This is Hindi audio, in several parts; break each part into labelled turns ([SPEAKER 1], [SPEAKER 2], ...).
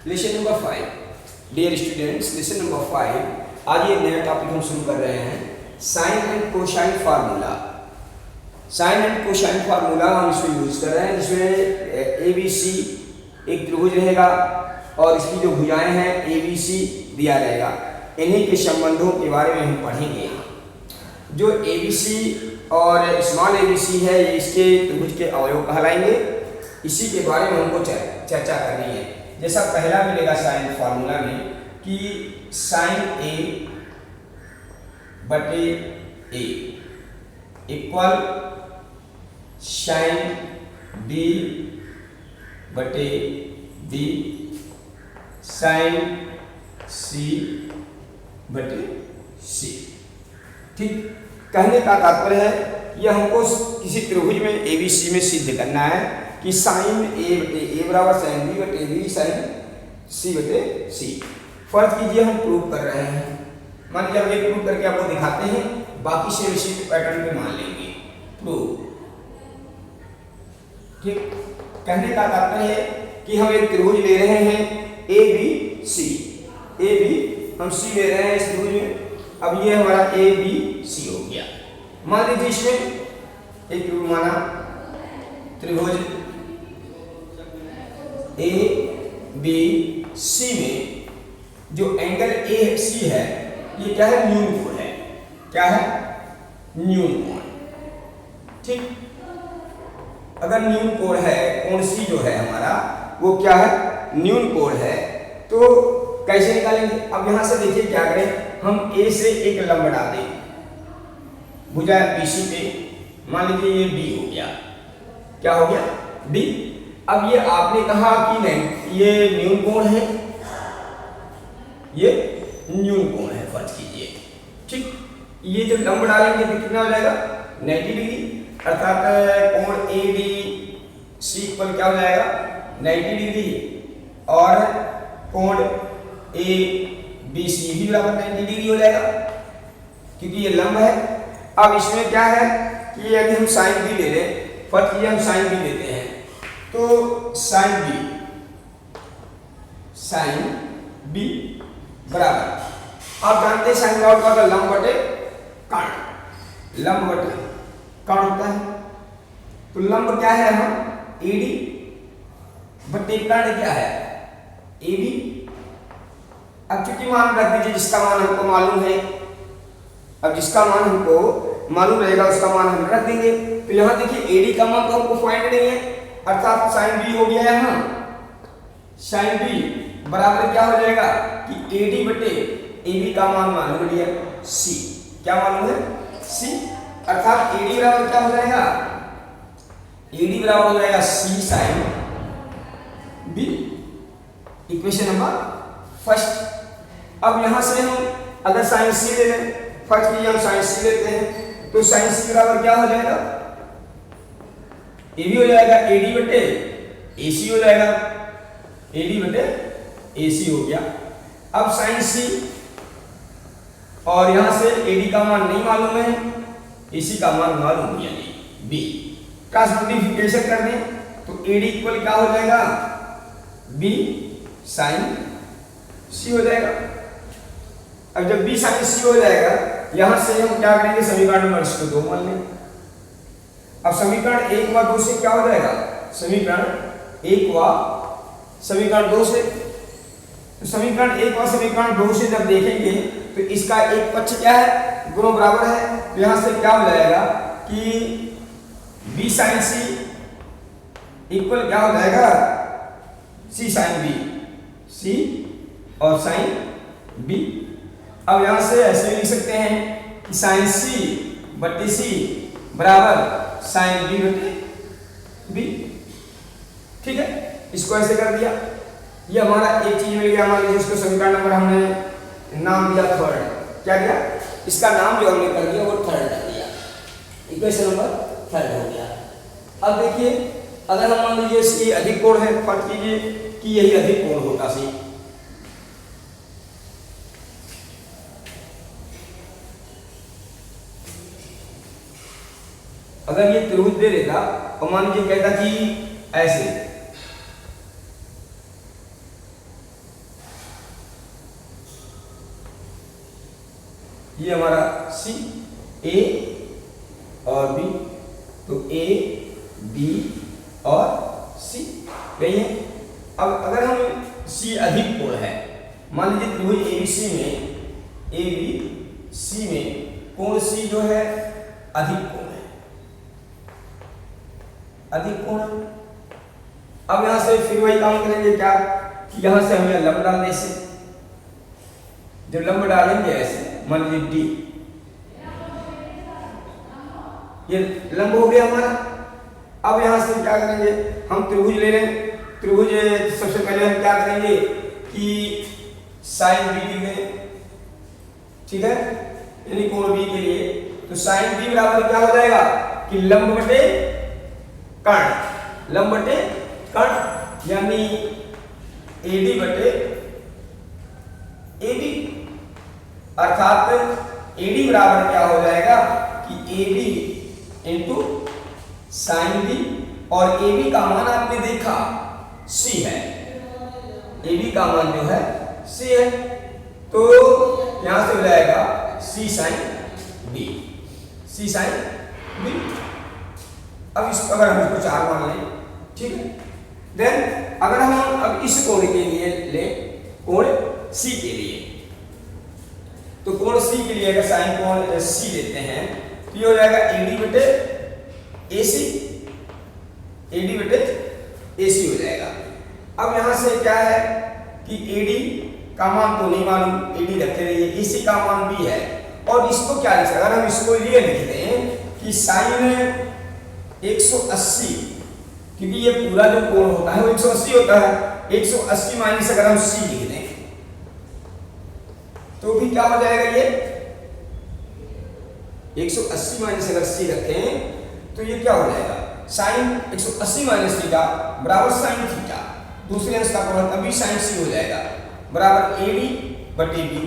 [SPEAKER 1] Lesson number 5 dear students, lesson number 5। आज ये नया टॉपिक हम शुरू कर रहे हैं, sine and cosine formula. Sine and cosine formula हम इसमें यूज कर रहे हैं, जिसमें ए बी सी एक त्रिभुज रहेगा और इसकी जो भुजाएं हैं ए बी सी दिया रहेगा। इन्हीं के संबंधों के बारे में हम पढ़ेंगे। जो ए बी सी और स्मॉल ए बी सी है, ये इसके त्रिभुज के अवयव कहलाएंगे। इसी के बारे में हमको चर्चा करनी है। जैसा पहला मिलेगा साइन फार्मूला में कि साइन ए बटे ए इक्वल साइन बी बटे बी साइन सी बटे सी। ठीक, कहने का तात्पर्य है यह हमको किसी त्रिभुज में ए बी सी में सिद्ध करना है कि साइन ए बराबर साइन बी बटे बी साइन सी बटे सी। फर्ज कीजिए हम प्रूव कर रहे हैं। मान लीजिए हम ये प्रूव करके आपको दिखाते हैं, बाकी से इसी पैटर्न पे मान लेंगे प्रूव। ठीक, कहने का तात्पर्य है कि हम एक त्रिभुज ले रहे हैं A B C. A B हम सी ले रहे हैं इस त्रिभुज में। अब ये हमारा ए बी सी हो गया। मान लीजिए इसमें एक त्रिभुज माना, त्रिभुज ए बी सी में जो एंगल ए सी है, ये क्या है? न्यून कोण है। क्या है? न्यून कोण। ठीक, अगर न्यून कोण है, कोण सी जो है हमारा वो क्या है? न्यून कोण है। तो कैसे निकालेंगे? अब यहां से देखिए क्या करें, हम ए से एक लंब डाल दें भुजा बीसी पे। मान लीजिए ये बी हो गया। क्या हो गया? बी। अब ये आपने कहा कि नहीं ये न्यून कोण है, ये न्यून कोण है, फर्ज कीजिए। ठीक, ये जो लंब डालेंगे तो कितना हो जाएगा? 90 डिग्री। अर्थात कोण ए बी सी इक्वल क्या हो जाएगा? 90 डिग्री। और कोण ए बी सी भी बराबर 90 डिग्री हो जाएगा, क्योंकि ये लंब है। अब इसमें क्या है कि यदि हम साइन बी ले लें, फर्ज कीजिए हम साइन बी लेते हैं, तो साइन बी बराबर, आप जानते हैं साइन का मतलब लंब बटे कर्ण। लंब बटे कर्ण होता है। तो लंब क्या है? हम ए डी बटे कर्ण क्या है? A B. अब चूंकि मान रख दीजिए जिसका मान हमको मालूम है, अब जिसका मान हमको मालूम रहेगा उसका मान हम रख देंगे। तो यहां देखिए ए डी का मान तो हमको फाइंड नहीं है, अर्थात साइन बी हो गया यहाँ। साइन बी बराबर क्या हो जाएगा कि ए डी बटे ए बी का मान मालूम लिया सी। क्या मालूम है? सी। अर्थात ए डी बराबर क्या हो जाएगा? ए डी बराबर हो जाएगा C sine B. Equation number first. अब यहां से हम अगर साइन सी ले लें, फर्स्ट कीजिए हम साइन सी लेते हैं, तो साइन सी बराबर क्या हो जाएगा? ए बी हो जाएगा ए डी बटे ए सी हो जाएगा। ए डी बटे ए सी हो गया। अब साइन सी और यहां से ए डी का मान नहीं मालूम है, ए सी का मान मालूम है, यानी बी का सिंप्लीफिकेशन कर दें तो ए डी इक्वल क्या हो जाएगा? बी साइन सी हो जाएगा। अब जब बी साइन सी हो जाएगा, यहां से हम क्या करेंगे? समीकरण नंबर इसको 2 मान लेंगे। अब समीकरण 1 व 2 से क्या हो जाएगा? समीकरण 1 व समीकरण 2 से, तो समीकरण 1 व समीकरण 2 से जब देखेंगे तो इसका एक पक्ष क्या है? दोनों बराबर है। तो यहां से क्या हो जाएगा कि बी साइन सी इक्वल क्या हो जाएगा? C sine B. सी और साइन बी। अब यहां से ऐसे लिख सकते हैं कि साइन सी बटे सी बराबर साइन बी बटे बी। ठीक है, इसको ऐसे कर दिया। ये हमारा एक चीज मिल गया। मान लीजिए इसको समीकरण नंबर हमने नाम दिया थर्ड। क्या दिया? इसका नाम जो हमने कर दिया वो थर्ड कर दिया। इक्वेशन नंबर थर्ड हो गया। अब देखिए, अगर हम मान लीजिए इसकी अधिक कोण है, फर्ज कीजिए कि यही अधिक कोण होता सी। अगर ये त्रिभुज दे देता और मान लीजिए कहता कि ऐसे, ये हमारा सी, ए और बी, तो ए बी और सी यही है। अब अगर हम सी अधिक कोण है, मान लीजिए त्रिभुज एबीसी में, ए बी सी में कोण सी जो है अधिक कोण है, अधिक कोण है। अब यहां से फिर वही काम करेंगे क्या कि यहां से हमें लंब डालने से, जब लंब डालेंगे ऐसे मान लीजिए डी, ये लंब हो गया हमारा। अब यहां से क्या करेंगे, हम त्रिभुज ले रहे हैं, त्रिभुज सबसे पहले हम क्या करेंगे कि साइन बी लिख दें, ठीक है, यानी कोण बी के लिए। तो साइन बी बराबर क्या हो जाएगा कि लंब बटे कर्ण, लंब बटे कर्ण, यानी एडी बटे एबी, अर्थात एडी बराबर क्या हो जाएगा कि एडी इंटू साइन बी, और एबी का मान आपने देखा सी है, एबी का मान जो है सी है, तो यहां से हो जाएगा सी साइन बी, सी साइन बी। अब इस अगर हम इसको 4 मान लें, ठीक है, देन अगर हम अब इस कोण के लिए ले, कोण सी के लिए, तो कोण सी के लिए अगर साइन कोण सी लेते हैं तो ये हो जाएगा एडी बटे एसी, एडी बटे एसी हो जाएगा। अब यहां से क्या है कि एडी का मान तो नहीं मालूम, एडी रखते रहिए, एसी का मान भी है, और इसको क्या लिख सकते हैं, अगर हम इसको ये लिखते हैं कि साइन 180, क्योंकि ये पूरा जो कोण होता है वो 180 होता है, 180 माइनस अगर हम सी लिख दें तो भी क्या हो जाएगा, ये 180 माइनस अगर सी रखें तो ये क्या हो जाएगा, साइन 180 माइनस थीटा बराबर साइन थीटा, दूसरे अंश का कोण तभी साइन सी हो जाएगा बराबर एडी बटे बी।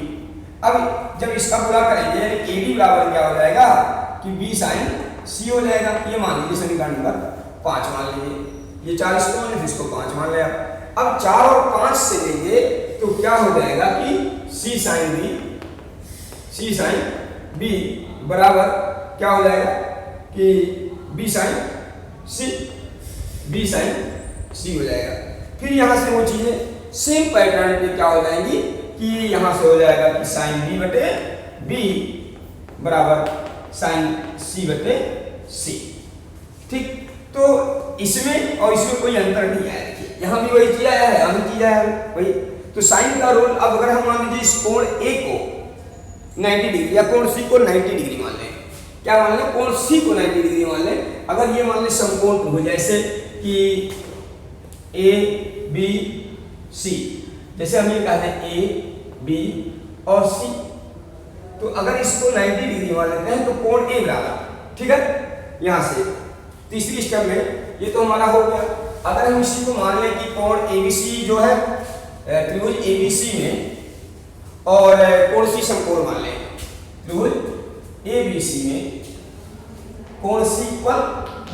[SPEAKER 1] अब जब इसका गुणा करेंगे यानी एडी बराबर क्या हो जाएगा कि बी साइन सी हो जाएगा। ये मान लीजिए समीकरण नंबर 5 मान लीजिए, ये 4 इसको मान लीजिए, इसको 5 मान लिया। अब 4 और 5 से लेंगे तो क्या हो जाएगा कि सी साइन बी, सी साइन बी बराबर क्या हो जाएगा कि बी साइन सी, बी साइन सी हो जाएगा। फिर यहां से वो चीजें सेम पैटर्न पे क्या हो जाएंगी कि यहां से हो जाएगा कि साइन बी बटे बी बराबर साइन सी बटे सी, ठीक। तो इसमें और इसमें कोई अंतर नहीं आया, देखिए यहां भी वही चीज आया है, यहां भी चीज आया है वही। तो साइन का रोल, अब अगर हम मान लीजिए इस कोण ए को 90 डिग्री या कोण सी को 90 डिग्री मान लें, क्या मान लें, कोण सी को 90 डिग्री मान लें। अगर ये मान लें समकोण त्रिभुज, जैसे कि ए बी सी, जैसे हम ये कहते हैं ए बी और सी, तो अगर इसको 90 डिग्री मान लेते हैं तो कोण ए बराबर, ठीक है, यहां से तीसरी स्टेप में ये तो हमारा हो गया। अगर हम इसी को मान लें कि कोण एबीसी जो है त्रिभुज एबीसी में और कोण सी समकोण मान लें, त्रिभुज एबीसी में कोण सी पर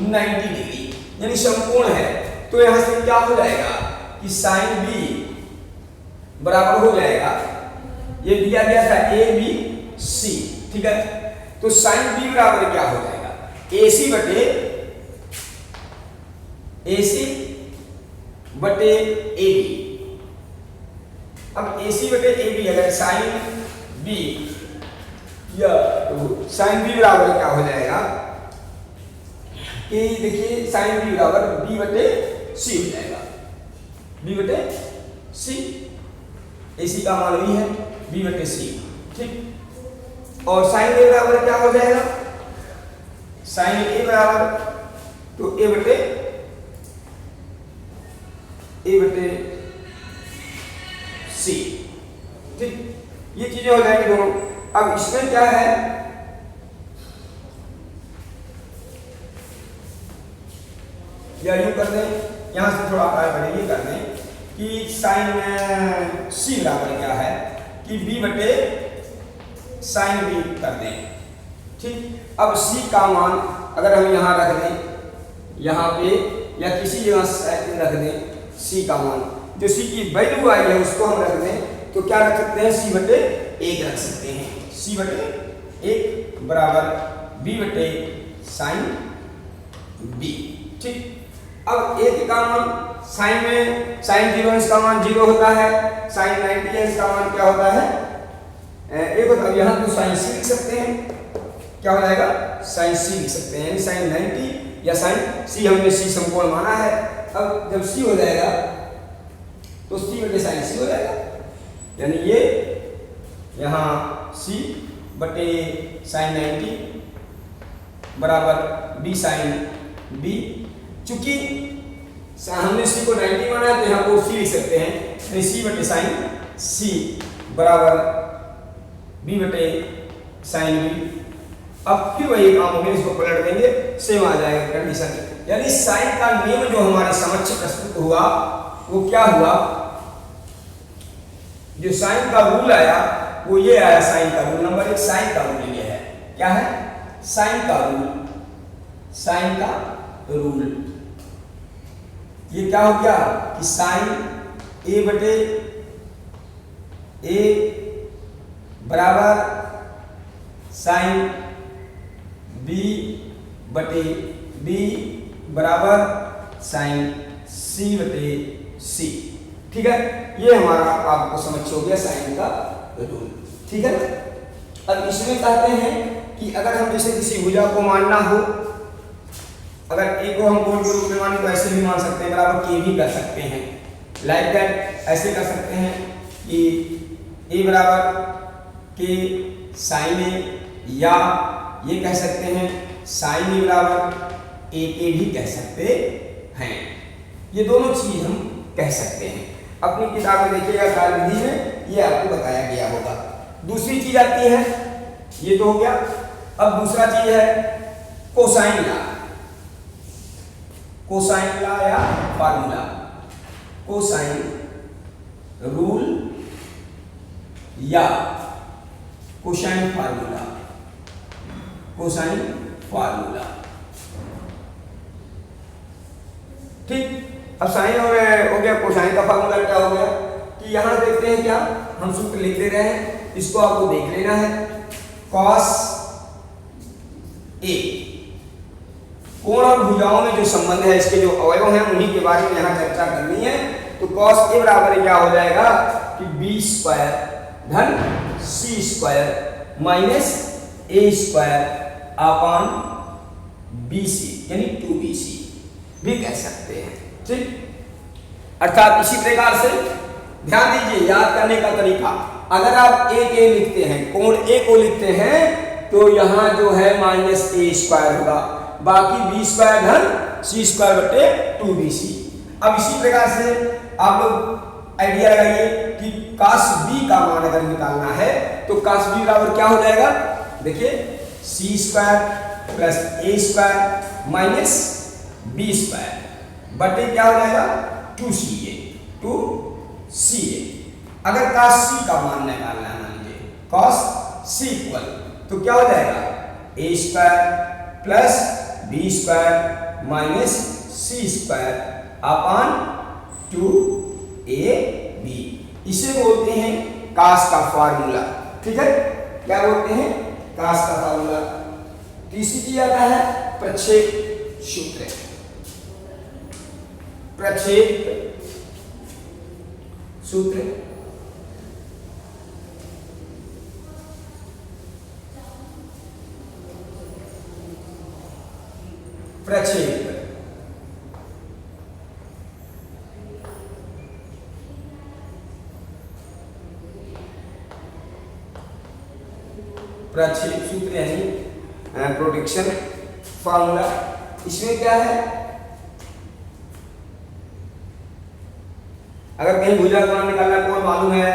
[SPEAKER 1] 90 डिग्री यानी समकोण है, तो यहां से क्या हो जाएगा कि साइन बी बराबर हो जाएगा, ये दिया गया था ए बी सी, ठीक है, तो साइन बी बराबर क्या हो जाएगा, एसी बटे ए बी। अब एसी बटे ए बी अगर साइन बी, या तो साइन बी बराबर क्या हो जाएगा कि देखिए साइन बी बराबर बी बटे सी हो जाएगा, बी बटे सी, एसी का मान भी है बी बटे सी, ठीक। और साइन ए बराबर क्या हो जाएगा, साइन ए बराबर तो ए बटे सी, ठीक, ये चीजें हो जाएंगी दोनों। अब इसमें क्या है, या यूं कर दें, यहां से थोड़ा आगे बढ़े, ये कर दें कि साइन सी बराबर क्या है कि बी बटे साइन बी कर दें, ठीक। अब सी का मान अगर हम यहां रख दें, यहां पे या किसी जगह रख दें, सी का मान जो सी की वैल्यू आई है उसको हम रख दें, तो क्या रख सकते हैं, सी बटे 1 रख सकते हैं, सी बटे एक बराबर बी बटे साइन बी। ठीक, अब एक का मान साइन में साइन 0 इसका मान 0 होता है, साइन 90 है इसका मान क्या होता है एक होता है। यहाँ तो साइन सी लिख सकते हैं, क्या हो जाएगा साइन सी लिख सकते हैं, यानी साइन 90 या साइन सी, हमने सी समकोण माना है। अब जब सी हो जाएगा तो सी बटे साइन सी हो जाएगा, यानी ये यहाँ सी बटे साइन 90 बराबर बी साइन बी। चूंकि हमने सी को 90 माना है तो यहाँ को सी लिख सकते हैं, यानी सी बटे साइन सी बराबर बी बटे साइन बी। अब फिर वही काम होगा, इसको पलट देंगे, सेम आ जाएगा कंडीशन। यानी साइन का नियम जो हमारे समक्ष प्रस्तुत हुआ वो क्या हुआ, जो साइन का रूल आया वो ये आया। साइन का रूल नंबर 1, साइन का रूल ये है, क्या है साइन का रूल, साइन का रूल ये क्या हो गया कि साइन ए बटे ए बराबर साइन बी बटे बी बराबर साइन सी बटे सी। ठीक है, ये हमारा आपको समझ हो गया साइन का रूल। ठीक है, अब इसमें कहते हैं कि अगर हम जैसे किसी भुजा को मानना हो, अगर ए को हम कोण के रूप में माने तो ऐसे भी मान सकते हैं, बराबर के भी कर सकते हैं, लाइक दैट ऐसे कर सकते हैं कि ए बराबर के साइन ए, या ये कह सकते हैं साइन ए बराबर ए के भी कह सकते हैं। ये दोनों चीज हम कह सकते हैं। अपनी किताब में देखिएगा कार्य विधि में ये आपको बताया गया होगा। दूसरी चीज आती है, ये तो हो गया। अब दूसरा चीज है कोसाइन ला, कोसाइन ला या फार्मूला, कोसाइन रूल या कोसाइन फार्मूला, कोसाइन फार्मूला। ठीक, अब साइन और हो गया, कोसाइन का फार्मूला क्या हो गया कि यहां देखते हैं क्या हम सूत्र लिख दे रहे हैं, इसको आपको देख लेना है। कॉस ए, कोण और भुजाओं में जो संबंध है, इसके जो अवयव हैं उन्हीं के बारे में यहां चर्चा करनी है। तो कॉस ए बराबर क्या हो जाएगा कि बी स्क्वायर धन सी स्क्वायर माइनस ए स्क्वायर अपॉन बी सी, यानी 2bc भी कह सकते हैं। ठीक, अर्थात इसी प्रकार से ध्यान दीजिए याद करने का तरीका, अगर आप ए के लिखते हैं, कोण ए को लिखते हैं तो यहां जो है माइनस ए स्क्वायर होगा, बाकी बी स्क्वायर धन सी स्क्वायर बटे 2bc। अब इसी प्रकार से आप लोग आइडिया लगाइए कि cos b का मान अगर निकालना है तो cos b बराबर क्या हो जाएगा, देखिए सी स्क्वायर प्लस ए स्क्वायर माइनस बी स्क्वायर बटे क्या हो जाएगा 2ca, 2ca। अगर cos c का मान निकालना है, मान लीजिए cos c इक्वल तो क्या हो जाएगा a square plus B square minus C square upon 2ab। इसे बोलते हैं cos का फार्मूला। ठीक है, क्या बोलते हैं cos का फार्मूला। तीसरी चीज आता है प्रक्षेप सूत्र, प्रक्षेप सूत्र। प्रक्षेप प्रक्षेप सूत्र यानी प्रोटेक्शन फार्मूला। इसमें क्या है, अगर कहीं भुजा का मान निकालना कोण मालूम है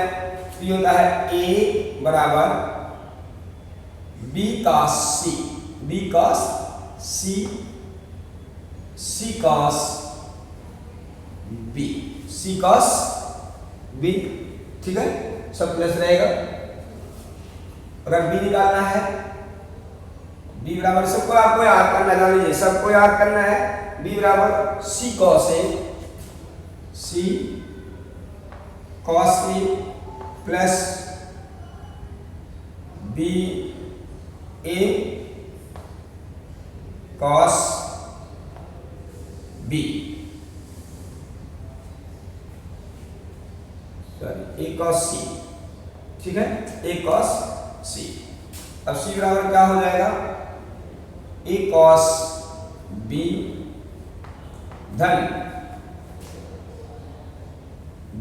[SPEAKER 1] तो ये होता है a बराबर b cos c, b cos c, c cos b, c cos b। ठीक है, सब प्लस रहेगा। अगर b निकालना है, b बराबर सबको आपको याद करना, जान लीजिए सबको याद करना है। b बराबर c cos a, c cos a plus b A cos B, sorry A cos C, ठीक है, ए कॉस सी। अब सी बराबर क्या हो जाएगा, ए कॉस बी धन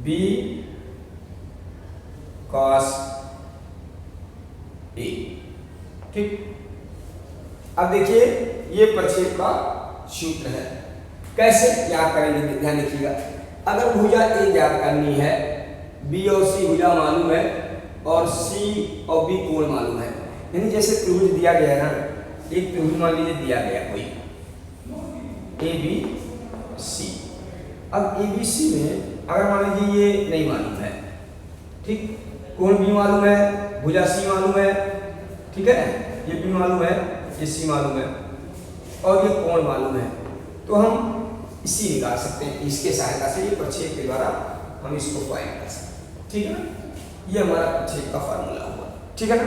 [SPEAKER 1] बी कॉस ए, ठीक। अब देखिए ये प्रक्षेप का सूत्र है, कैसे याद करेंगे, ध्यान रखिएगा। अगर भुजा ए ज्ञात करनी है, बी और सी भुजा मालूम है और सी और बी कोण मालूम है, यानी जैसे त्रिभुज दिया गया है ना, एक त्रिभुज मान लीजिए दिया गया कोई ए बी सी। अब ए बी सी में अगर मान लीजिए ये नहीं मालूम है, ठीक, कोण बी मालूम है, भुजा सी मालूम है, ठीक है, ये बी मालूम है, ये सी मालूम है और ये कोण मालूम है, तो हम इसी निकाल सकते हैं, इसके सहायता से, ये प्रक्षेप के द्वारा हम इसको फाइंड कर सकते हैं, ठीक है ना। ये हमारा प्रक्षेप का फार्मूला हुआ, ठीक है ना।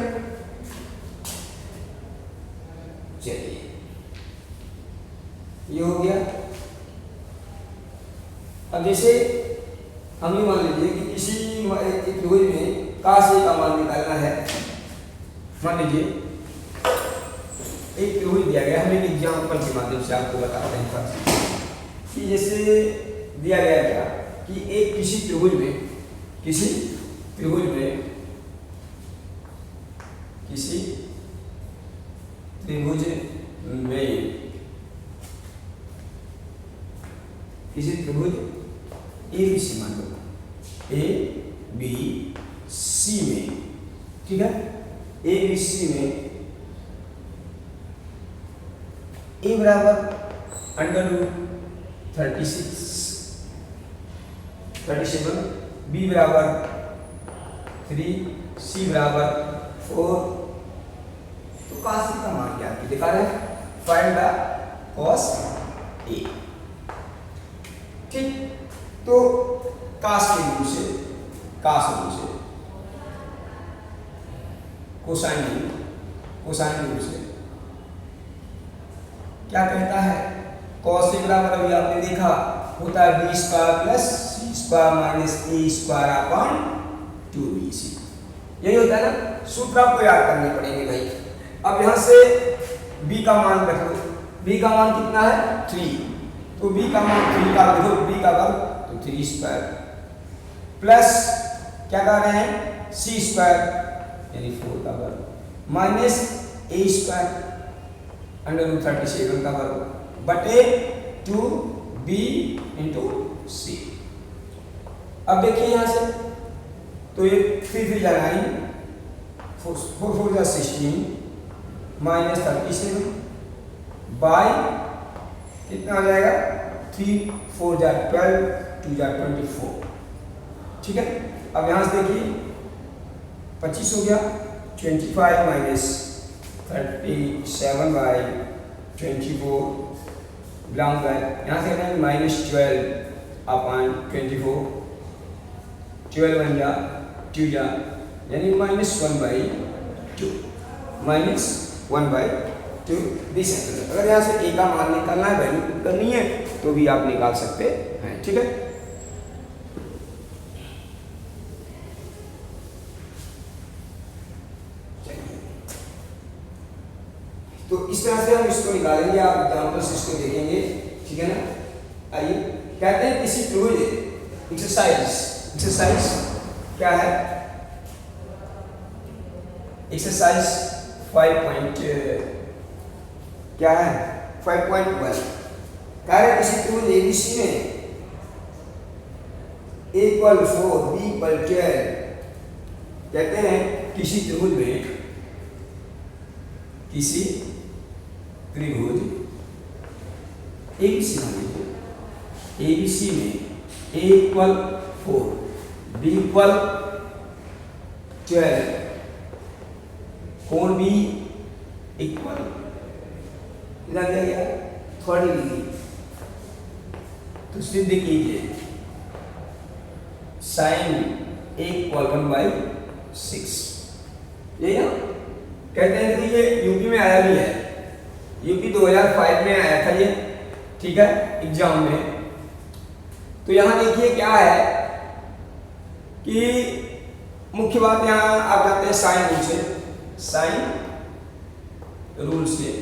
[SPEAKER 1] चलिए ये हो गया। अब जैसे हम ये मान लीजिए कि किसी त्रिभुज में काश ए का मान निकालना है, मान लीजिए एक त्रिभुज दिया गया, हम एक एग्जाम्पल के माध्यम से आपको बताते हैं कि जैसे दिया गया क्या कि एक किसी त्रिभुज में किसी त्रिभुज ए बी सी, मान लो ए बी सी में, ठीक है, ए बी सी में ए बराबर √36 37, बी बराबर 3, सी बराबर 4, तो cos का मान क्या है दिखा रहे हैं, फाइंड द cos ए, ठीक। तो cos के रूप से कोसाइन रूप से क्या कहता है, cos ए बराबर अभी आपने देखा होता है b² + c² - a² / 2bc, यही होता है ना। सूत्र आपको याद करने पड़ेंगे भाई। अब यहां से b का मान रख लो, b का मान कितना है 3, तो b का मान 3 का देखो, b का वर्ग तो 3² प्लस क्या कर रहे हैं c² यानी 4 का वर्ग माइनस a² √37 का वर्ग बटे 2b × c। अब देखिए यहां से, तो ये 3 3 जा 9, 4 4 जा 16 माइनस 37 बाय कितना आ जाएगा 3 4 जा 12 2 जा 24, ठीक है। अब यहां से देखिए 25 हो गया, 25 माइनस 37 बाय 24 बिलोंग है, यहाँ से करेंगे -12/24, 12 1 जा 2 जा यानी -1/2 दिस है। अगर यहाँ से ए का मान निकालना है, वैल्यू करनी है तो भी आप निकाल सकते हैं, ठीक है। तो इस तरह से हम इसको निकालेंगे, आप एग्जाम्पल से इसको देखेंगे, ठीक है ना। आइए कहते हैं किसी त्रिभुज एक्सरसाइज क्या है, एक्सरसाइज 5 क्या है 5.1 कह रहे किसी त्रिभुज एबीसी में a = 4 b = 12, कहते हैं किसी त्रिभुज एबीसी में a = 4 b = 12, कोण b इक्वल कितना दिया गया 30 डिग्री, तो सिद्ध कीजिए sin a = 1/6, यही ना। कहते हैं कि ये यूपी में आया भी है, यूपी 2005 में आया था ये, ठीक है, एग्जाम में। तो यहाँ देखिए क्या है कि मुख्य बात यहाँ आप जाते हैं साइन रूल से, साइन रूल से।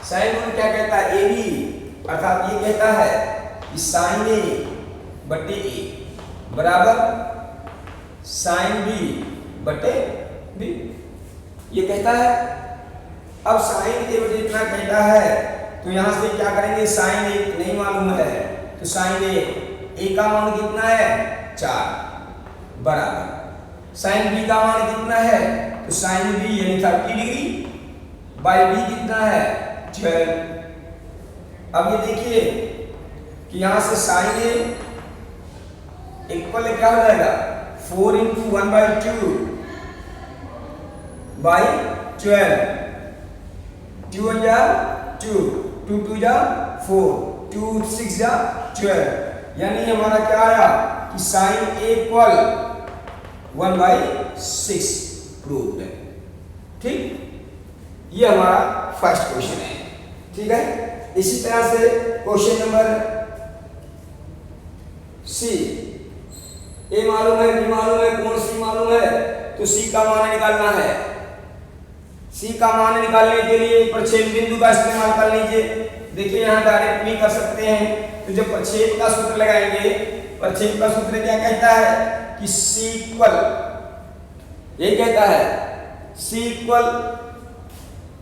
[SPEAKER 1] साइन रूल क्या कहता है, ए बी, अर्थात ये कहता है कि साइन ए बटे ए बराबर साइन बी बटे बी, ये कहता है। अब साइन ए बटे इतना कहता है तो यहां से क्या करेंगे, साइन ए नहीं मालूम है तो साइन ए का मान कितना है 4 बराबर साइन बी का मान कितना है, तो साइन बी यानी 30 डिग्री बाई बी कितना है 12। अब ये देखिए कि यहां से साइन ए इक्वल क्या हो जाएगा 4 × 1/2 बाई 12, 2 1 जा 2, 2 2 जा 4, 2 6 जा 12, यानी हमारा क्या आया कि साइन ए इक्वल 1/6 प्रूव्ड है। ठीक, ये हमारा फर्स्ट क्वेश्चन है। ठीक है, इसी तरह से क्वेश्चन नंबर सी, ए मालूम है, बी मालूम है, कोण सी मालूम है, तो सी का मान निकालना है। सी का मान निकालने के लिए प्रक्षेप बिंदु का इस्तेमाल कर लीजिए। देखिए यहाँ डायरेक्ट भी कर सकते हैं, तो जब प्रक्षेप का सूत्र लगाएंगे, प्रक्षेप का सूत्र क्या कहता है कि सी इक्वल, ये कहता है सी इक्वल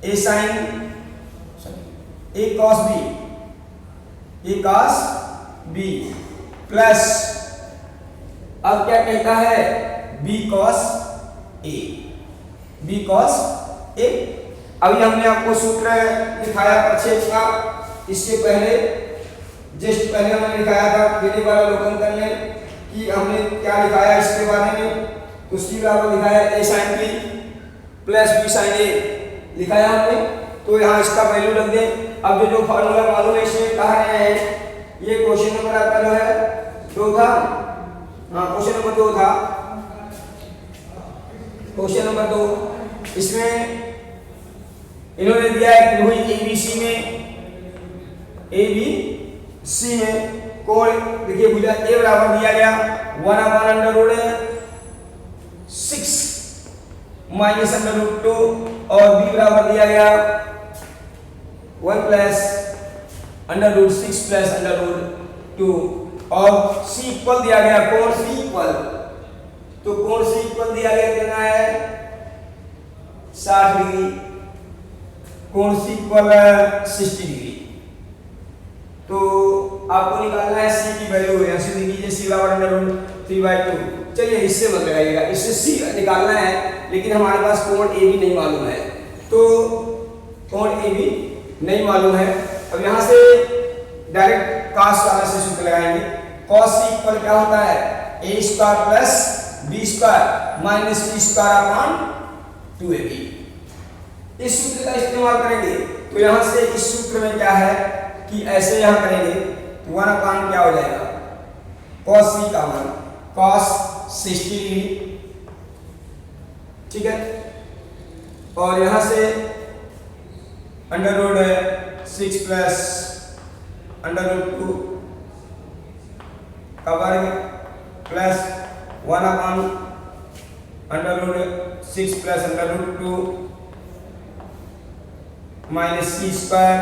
[SPEAKER 1] ए साइन ए कॉस बी, ए कॉस बी प्लस, अब क्या कहता है B cos A, B cos A. अभी हमने आपको सूत्र दिखाया प्रक्षेप का, इसके पहले जस्ट पहले हमने दिखाया था, फिर एक बार अवलोकन कर लें कि हमने क्या दिखाया इसके बारे में। तो उसकी बराबर दिखाया A sine B plus B sine A लिखाया हमने, तो यहाँ इसका वैल्यू रख दें। अब जो फॉर्मूला मालूम है इसमें कहा गया है, ये क्वेश्चन नंबर आपका जो है 2 था, हाँ क्वेश्चन नंबर 2 था, क्वेश्चन नंबर 2। इसमें इन्होंने दिया है कि वही एबीसी में, एबीसी में कोण देखिए भुजा ए बराबर दिया गया 1/√6 माइनस √2 और बी बराबर दिया गया 1 प्लस √6 प्लस √2 और सी इक्वल दिया गया कोण सी इक्वल, तो कोण सी इक्वल दिया गया कितना है 60 डिग्री, कोण सी इक्वल 60 डिग्री। तो आपको निकालना है सी की वैल्यू, यहां से लीजिए सी बराबर √3/2। चलिए इससे मत लगाइएगा, इससे सी निकालना है, लेकिन हमारे पास कोण ए भी नहीं मालूम है, तो कोण ए भी नहीं मालूम है। अब यहां से डायरेक्ट cos वाला से सूत्र लगाएंगे। cos सी इक्वल क्या होता है a square plus b square minus c square upon 2ab। इस सूत्र का इस्तेमाल करेंगे तो यहां से इस सूत्र में क्या है कि ऐसे यहां करेंगे तो 1 अपॉन क्या हो जाएगा cos c का मान cos 60 डिग्री, ठीक है, और यहां से √6 प्लस √2 का वर्ग plus 1 upon √6 plus √2 minus c square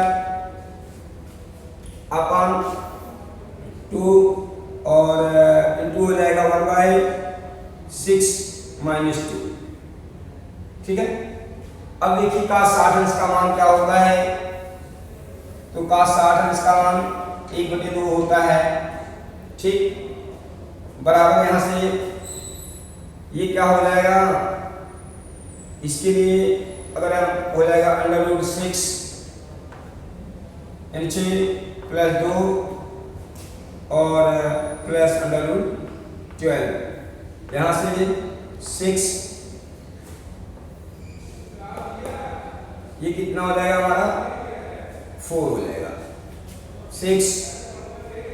[SPEAKER 1] upon 2 और इंटू हो जाएगा 1/6 माइनस 2, ठीक है। अब देखिए cos 60 अंश का मान क्या होता है, तो cos 60 अंश का मान 1/2 होता है, ठीक, बराबर यहां से ये क्या हो जाएगा, इसके लिए अगर हो जाएगा √6 यानी 6 प्लस 2 और प्लस √12, यहां से 6, ये कितना हो जाएगा हमारा 4 हो जाएगा, 6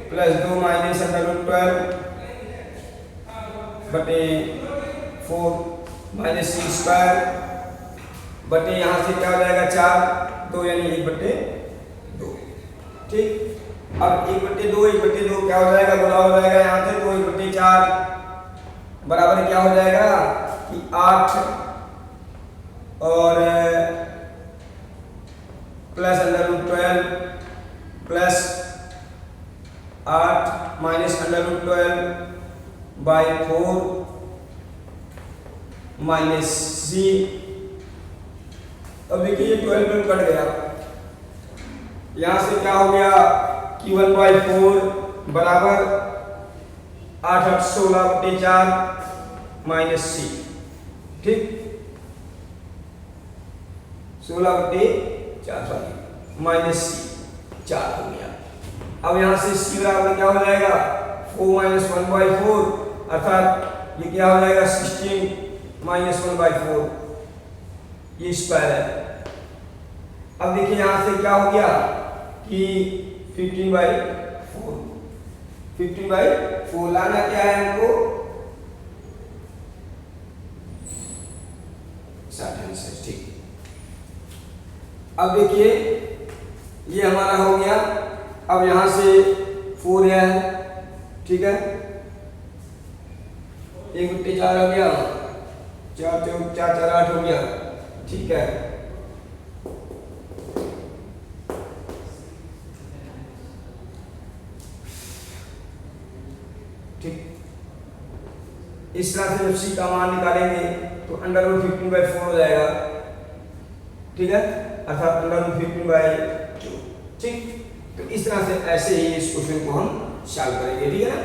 [SPEAKER 1] प्लस 2 माइनस √12 बटे 4 माइनस c स्क्वायर बटे यहाँ से क्या हो जाएगा 4, 2 यानी 1/2। ठीक, अब 1/2 क्या हो जाएगा, गुणा हो जाएगा यहाँ से, तो 1/4 बराबर क्या हो जाएगा कि 8 और plus √12 plus 8 minus √12/4 minus c। अब देखिए ये 12 कट गया, यहां से क्या हो गया कि 1/4 बराबर 8 8 16/4 माइनस c। ठीक, 16/4 माइनस c 4 हो गया। अब यहां से c बराबर क्या हो जाएगा 4 माइनस 1/4 अर्थात ये क्या हो जाएगा 16 माइनस 1/4, ये स्क्वायर है। अब देखिए यहां से क्या हो गया कि 15/4, 15/4 लाना क्या है हमको 60। ठीक, अब देखिए ये हमारा हो गया। अब यहां से 4 है, ठीक है, 1/4 हो गया, 4 4 4 8 हो गया। ठीक है, ठीक, इस तरह से जब c का मान निकालेंगे तो √15/4 हो जाएगा। ठीक है, अर्थात √15/2। ठीक, तो इस तरह से ऐसे ही इस क्वेश्चन को हम सॉल्व करेंगे। ठीक है ना,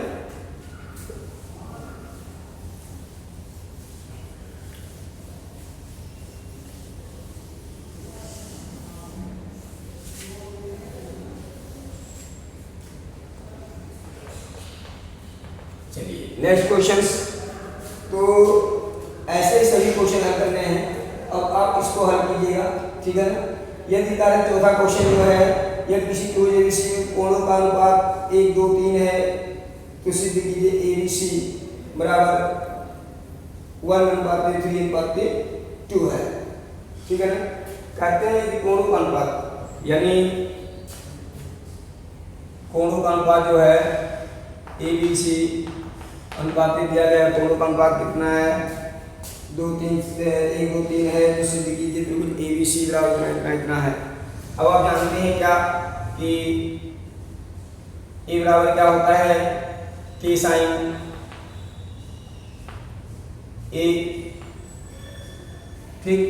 [SPEAKER 1] चलिए नेक्स्ट क्वेश्चंस। तो ऐसे सभी क्वेश्चन हल करने हैं, अब आप इसको हल कीजिएगा। ठीक है ना, यदि कारण चौथा क्वेश्चन जो है, यदि किसी ABC में कोणों का अनुपात 1 2 3 है तो सिद्ध कीजिए ABC बराबर 1:3:2 है। ठीक है ना, कहते हैं कि कोणों का अनुपात यानी कोणों का अनुपात जो है ABC अनुपात दिया गया, कोणों का अनुपात कितना है 2 3 1 2 3 है, तो सिद्ध कीजिए बिल्कुल ABC बराबर इतना है। अब आप जानते हैं क्या कि A बराबर क्या होता है K साइन A। ठीक,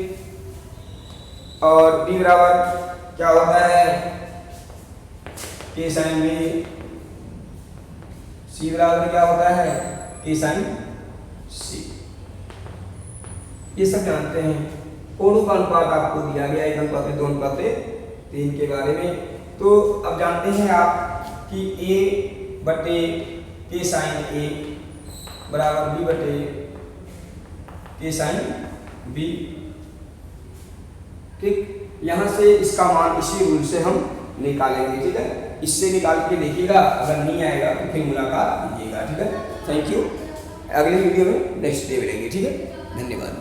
[SPEAKER 1] और B बराबर क्या होता है K साइन B। C बराबर क्या होता है K साइन C। ये सब जानते हैं। कोणों का अनुपात आपको दिया गया 1:2:3 के बारे में। तो अब जानते हैं आप कि A/K साइन A बराबर B/K साइन B। ठीक, यहाँ से इसका मान इसी रूल से हम निकालेंगे। ठीक है, इससे निकाल के देखिएगा, अगर नहीं आएगा तो फिर मुलाकात कीजिएगा। ठीक है, थैंक यू। अगले वीडियो में नेक्स्ट डे मिलेंगे। ठीक है, धन्यवाद।